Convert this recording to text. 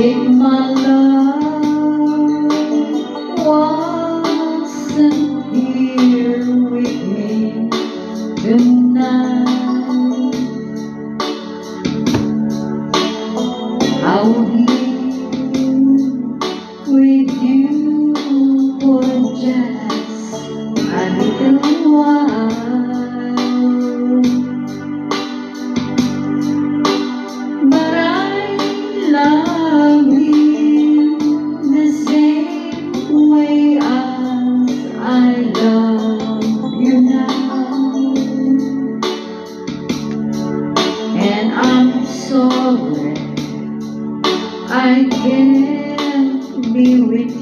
If my love wasn't here with me tonight, I would live with you for just a little while. But I love you the same way as I love you now, and I'm sorry I can't be with you